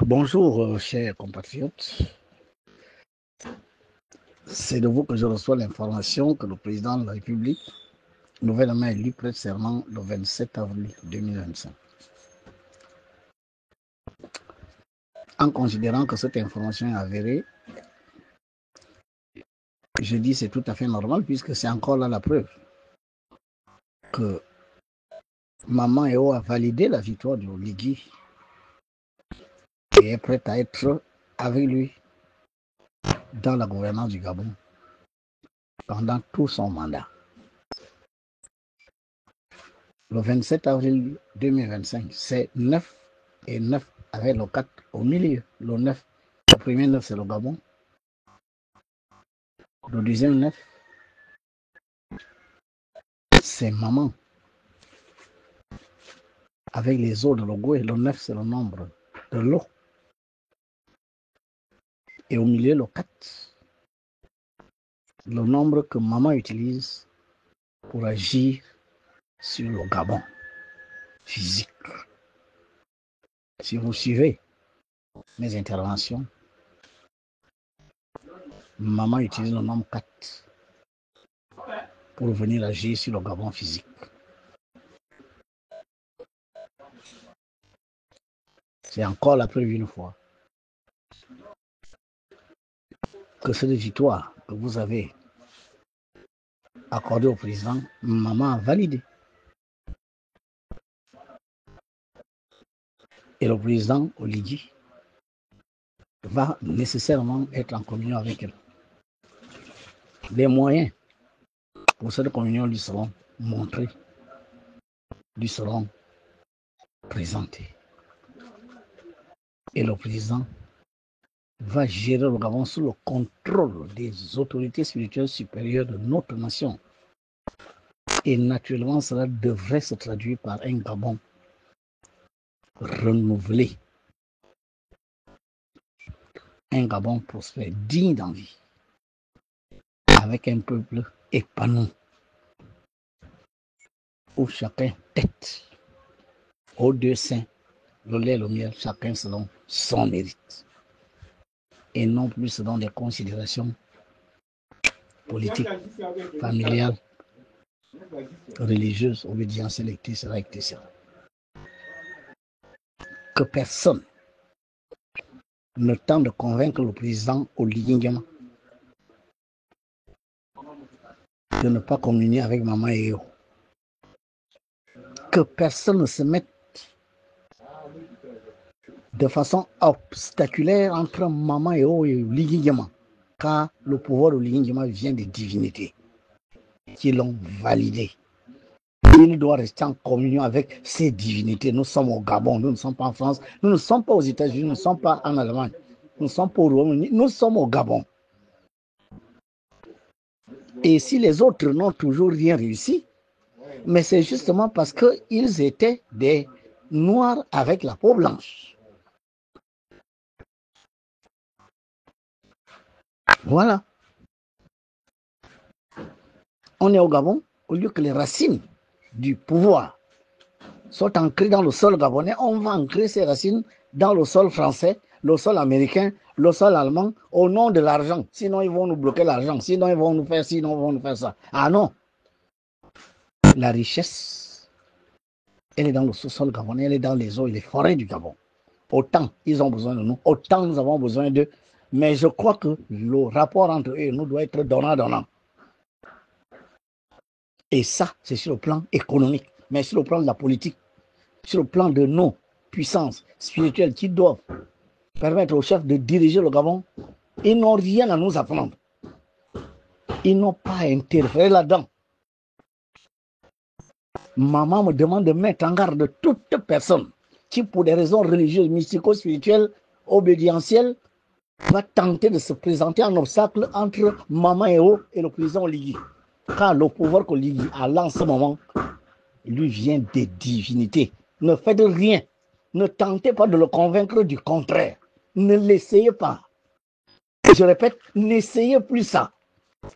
Bonjour, chers compatriotes. C'est de vous que je reçois l'information que le président de la République, nouvellement élu, prête serment le 27 avril 2025. En considérant que cette information est avérée, je dis c'est tout à fait normal puisque c'est encore là la preuve que Maman Eo a validé la victoire de Oligui et est prête à être avec lui dans la gouvernance du Gabon pendant tout son mandat. Le 27 avril 2025, c'est 9 et 9 avec le 4 au milieu. Le 9, le premier 9, c'est le Gabon. Le deuxième 9, c'est Maman. Avec les eaux de l'Ogoé, le 9, c'est le nombre de l'eau. Et au milieu, le 4, le nombre que Maman utilise pour agir sur le Gabon physique. Si vous suivez mes interventions, Maman utilise le nombre 4 pour venir agir sur le Gabon physique. C'est encore la preuve une fois que cette victoire que vous avez accordée au président, Maman a validé. Et le président Oligui va nécessairement être en communion avec elle. Les moyens pour cette communion lui seront montrés, lui seront présentés. Et le président va gérer le Gabon sous le contrôle des autorités spirituelles supérieures de notre nation. Et naturellement, cela devrait se traduire par un Gabon renouvelé, un Gabon prospère, digne d'envie, avec un peuple épanoui, où chacun tête aux deux saints, le lait et le miel, chacun selon son mérite, et non plus selon des considérations politiques, familiales, religieuses, obédientielles, etc. Que personne ne tente de convaincre le président Oligui Nguema de ne pas communier avec Maman Eo. Que personne ne se mette de façon obstaculaire entre Maman Eo et Oligui Nguema, car le pouvoir d'Oligui Nguema vient des divinités qui l'ont validé. Il doit rester en communion avec ces divinités. Nous sommes au Gabon, nous ne sommes pas en France, nous ne sommes pas aux États-Unis, nous ne sommes pas en Allemagne, nous ne sommes pas au Royaume-Uni, nous sommes au Gabon. Et si les autres n'ont toujours rien réussi, mais c'est justement parce qu'ils étaient des noirs avec la peau blanche. Voilà. On est au Gabon, au lieu que les racines du pouvoir soient ancrées dans le sol gabonais, on va ancrer ces racines dans le sol français, le sol américain, le sol allemand, au nom de l'argent. Sinon, ils vont nous bloquer l'argent. Sinon, ils vont nous faire ci, sinon, ils vont nous faire ça. Ah non. La richesse, elle est dans le sous-sol gabonais, elle est dans les eaux et les forêts du Gabon. Autant ils ont besoin de nous, autant nous avons besoin d'eux. Mais je crois que le rapport entre eux et nous doit être donnant-donnant. Et ça, c'est sur le plan économique. Mais sur le plan de la politique, sur le plan de nos puissances spirituelles qui doivent permettre aux chefs de diriger le Gabon, ils n'ont rien à nous apprendre. Ils n'ont pas interféré là-dedans. Maman me demande de mettre en garde toute personne qui, pour des raisons religieuses, mystico-spirituelles, obédientielles, va tenter de se présenter en obstacle entre Maman Eo et le président Oligui. Car le pouvoir qu'Oligui a en ce moment lui vient des divinités. Ne faites rien. Ne tentez pas de le convaincre du contraire. Ne l'essayez pas. Je répète, n'essayez plus ça.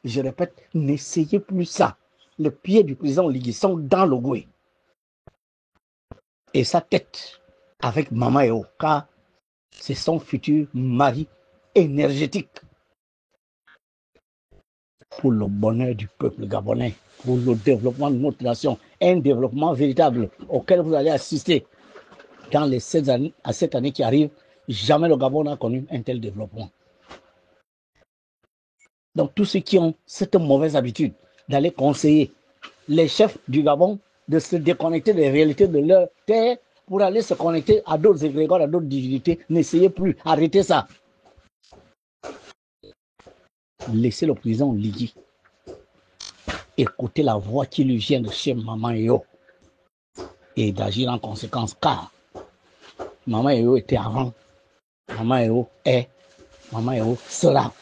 Je répète, n'essayez plus ça. Les pieds du président Oligui sont dans le Goué. Et sa tête avec Maman Eo. Car C'est son futur mari énergétique pour le bonheur du peuple gabonais, pour le développement de notre nation, un développement véritable auquel vous allez assister dans les 7 années, à cette année qui arrive. Jamais le Gabon n'a connu un tel développement. Donc tous ceux qui ont cette mauvaise habitude d'aller conseiller les chefs du Gabon de se déconnecter des réalités de leur terre pour aller se connecter à d'autres égrégores, à d'autres divinités, n'essayez plus, arrêtez ça. Laissez le président Lydie écouter la voix qui lui vient de chez Maman Eo et d'agir en conséquence, car Maman Eo était avant, Maman Eo est, Maman Eo sera.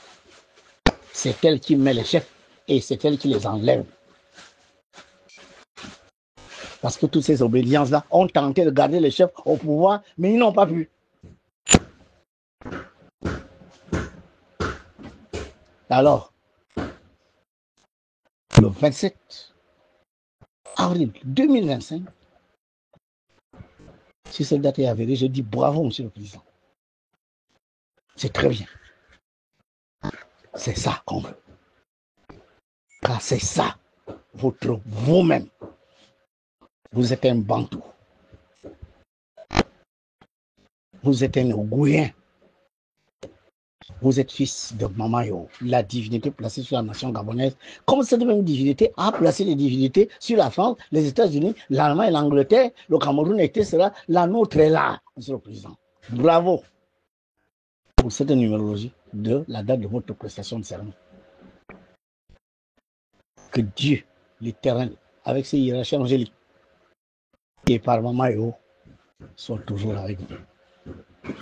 C'est elle qui met les chefs et c'est elle qui les enlève. Parce que toutes ces obédiences-là ont tenté de garder les chefs au pouvoir, mais ils n'ont pas pu. Alors, le 27 avril 2025, si cette date est avérée, je dis bravo, monsieur le président. C'est très bien. C'est ça qu'on veut. Car c'est ça, vous-même. Vous êtes un Bantou. Vous êtes un Ogouyien. Vous êtes fils de Maman Eo, la divinité placée sur la nation gabonaise, comme cette même divinité a placé les divinités sur la France, les États-Unis, l'Allemagne, l'Angleterre, le Cameroun, etc. La nôtre est là, monsieur le président. Bravo pour cette numérologie de la date de votre prestation de serment. Que Dieu, l'Éternel, avec ses hiérarchies angéliques, et par Maman Eo, soit toujours avec vous.